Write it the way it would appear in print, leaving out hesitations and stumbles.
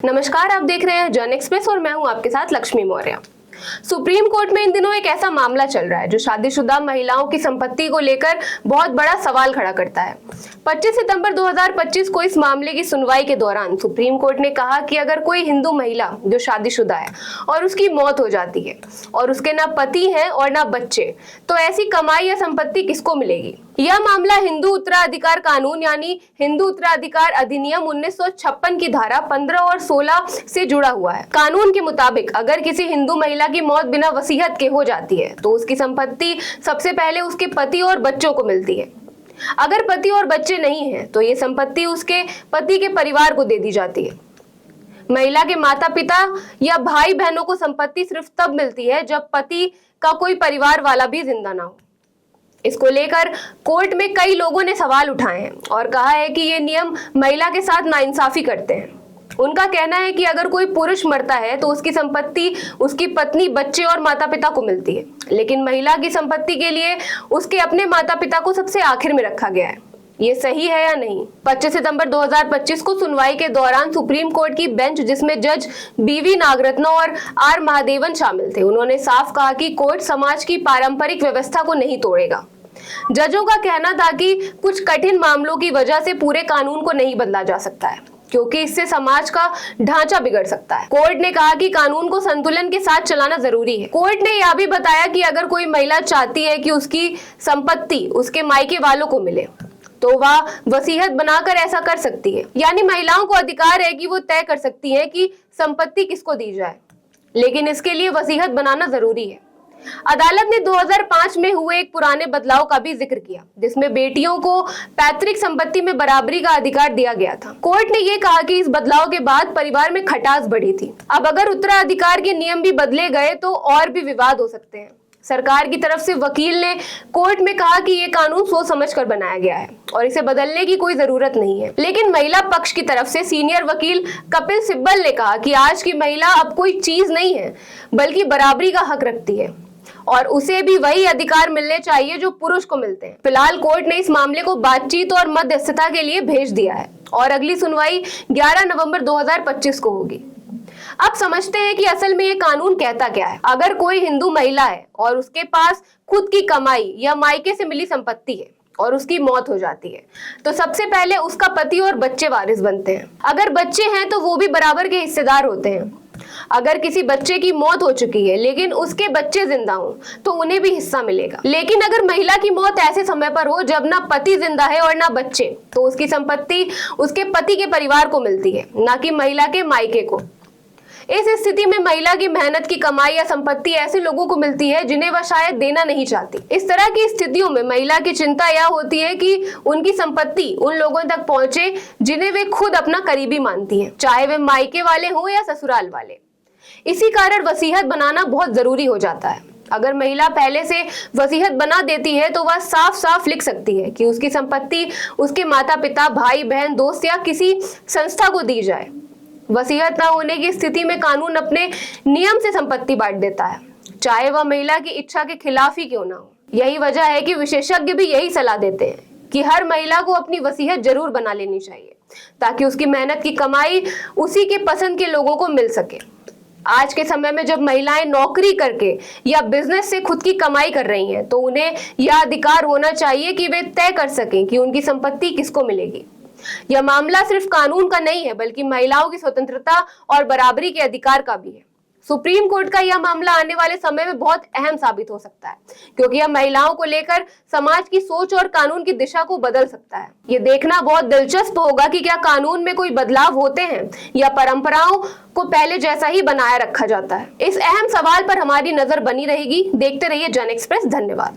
नमस्कार, आप देख रहे हैं जन एक्सप्रेस और मैं हूं आपके साथ लक्ष्मी मौर्य। सुप्रीम कोर्ट में इन दिनों एक ऐसा मामला चल रहा है जो शादीशुदा महिलाओं की संपत्ति को लेकर बहुत बड़ा सवाल खड़ा करता है। 25 सितंबर 2025 को इस मामले की सुनवाई के दौरान सुप्रीम कोर्ट ने कहा कि अगर कोई हिंदू महिला जो शादीशुदा है और उसकी मौत हो जाती है और उसके ना पति हैं और ना बच्चे, तो ऐसी कमाई या संपत्ति किसको मिलेगी। यह मामला हिंदू उत्तराधिकार कानून यानी हिंदू उत्तराधिकार अधिनियम 1956 की धारा 15 और 16 से जुड़ा हुआ है। कानून के मुताबिक अगर किसी हिंदू महिला की मौत बिना वसीयत के हो जाती है तो उसकी संपत्ति सबसे पहले उसके पति और बच्चों को मिलती है। अगर पति और बच्चे नहीं हैं तो ये संपत्ति उसके पति के परिवार को दे दी जाती है। महिला के माता पिता या भाई बहनों को संपत्ति सिर्फ तब मिलती है जब पति का कोई परिवार वाला भी जिंदा ना हो। इसको लेकर कोर्ट में कई लोगों ने सवाल उठाए हैं और कहा है कि ये नियम महिला के साथ नाइंसाफी करते हैं। उनका कहना है कि अगर कोई पुरुष मरता है तो उसकी संपत्ति उसकी पत्नी, बच्चे और माता पिता को मिलती है, लेकिन महिला की संपत्ति के लिए उसके अपने माता पिता को सबसे आखिर में रखा गया है। ये सही है या नहीं? 25 सितंबर 2025 को सुनवाई के दौरान सुप्रीम कोर्ट की बेंच, जिसमें जज BV नागरत्न और R महादेवन शामिल थे, उन्होंने साफ कहा कि कोर्ट समाज की पारंपरिक व्यवस्था को नहीं तोड़ेगा। जजों का कहना था कि कुछ कठिन मामलों की वजह से पूरे कानून को नहीं बदला जा सकता है, क्योंकि इससे समाज का ढांचा बिगड़ सकता है। कोर्ट ने कहा कि कानून को संतुलन के साथ चलाना जरूरी है। कोर्ट ने यह भी बताया कि अगर कोई महिला चाहती है कि उसकी संपत्ति उसके मायके वालों को मिले तो वह वसीयत बनाकर ऐसा कर सकती है। यानी महिलाओं को अधिकार है कि वो तय कर सकती है कि संपत्ति किसको दी जाए, लेकिन इसके लिए वसीयत बनाना जरूरी है। अदालत ने 2005 में हुए एक पुराने बदलाव का भी जिक्र किया, जिसमें बेटियों को पैतृक संपत्ति में बराबरी का अधिकार दिया गया था। कोर्ट ने यह कहा कि इस बदलाव के बाद परिवार में खटास बढ़ी थी। अब अगर उत्तराधिकार के नियम भी बदले गए तो और भी विवाद हो सकते हैं। सरकार की तरफ से वकील ने कोर्ट में कहा कि ये कानून सोच समझ कर बनाया गया है और इसे बदलने की कोई जरूरत नहीं है। लेकिन महिला पक्ष की तरफ से सीनियर वकील कपिल सिब्बल ने कहा कि आज की महिला अब कोई चीज नहीं है, बल्कि बराबरी का हक रखती है और उसे भी वही अधिकार मिलने चाहिए जो पुरुष को मिलते हैं। फिलहाल कोर्ट ने इस मामले को बातचीत और मध्यस्थता के लिए भेज दिया है और अगली सुनवाई 11 नवंबर 2025 को होगी। अब समझते हैं कि असल में ये कानून कहता क्या है। अगर कोई हिंदू महिला है और उसके पास खुद की कमाई या मायके से मिली संपत्ति है और उसकी मौत हो जाती है तो सबसे पहले उसका पति और बच्चे वारिस बनते हैं। अगर बच्चे हैं तो वो भी बराबर के हिस्सेदार होते हैं। अगर किसी बच्चे की मौत हो चुकी है लेकिन उसके बच्चे जिंदा हो तो उन्हें भी हिस्सा मिलेगा। लेकिन अगर महिला की मौत ऐसे समय पर हो जब ना पति जिंदा है और ना बच्चे, तो उसकी संपत्ति उसके पति के परिवार को मिलती है, ना कि महिला के मायके को। इस स्थिति में महिला की मेहनत की कमाई या संपत्ति ऐसे लोगों को मिलती है जिन्हें वह शायद देना नहीं चाहती। इस तरह की स्थितियों में महिला की चिंता यह होती है कि उनकी संपत्ति उन लोगों तक पहुंचे जिन्हें वे खुद अपना करीबी मानती हैं, चाहे वे मायके वाले हों या ससुराल वाले। इसी कारण वसीयत बनाना बहुत जरूरी हो जाता है। अगर महिला पहले से वसीयत बना देती है तो वह साफ साफ लिख सकती है कि उसकी संपत्ति उसके माता पिता, भाई बहन, दोस्त या किसी संस्था को दी जाए। वसीयत न होने की स्थिति में कानून अपने नियम से संपत्ति बांट देता है, चाहे वह महिला की इच्छा के खिलाफ ही क्यों ना हो। यही वजह है कि विशेषज्ञ भी यही सलाह देते हैं कि हर महिला को अपनी वसीयत जरूर बना लेनी चाहिए, ताकि उसकी मेहनत की कमाई उसी के पसंद के लोगों को मिल सके। आज के समय में जब महिलाएं नौकरी करके या बिजनेस से खुद की कमाई कर रही हैं, तो उन्हें यह अधिकार होना चाहिए कि वे तय कर सकें कि उनकी संपत्ति किसको मिलेगी। यह मामला सिर्फ कानून का नहीं है, बल्कि महिलाओं की स्वतंत्रता और बराबरी के अधिकार का भी है। सुप्रीम कोर्ट का यह मामला आने वाले समय में बहुत अहम साबित हो सकता है, क्योंकि यह महिलाओं को लेकर समाज की सोच और कानून की दिशा को बदल सकता है। ये देखना बहुत दिलचस्प होगा कि क्या कानून में कोई बदलाव होते हैं या परंपराओं को पहले जैसा ही बनाए रखा जाता है। इस अहम सवाल पर हमारी नजर बनी रहेगी। देखते रहिए जन एक्सप्रेस। धन्यवाद।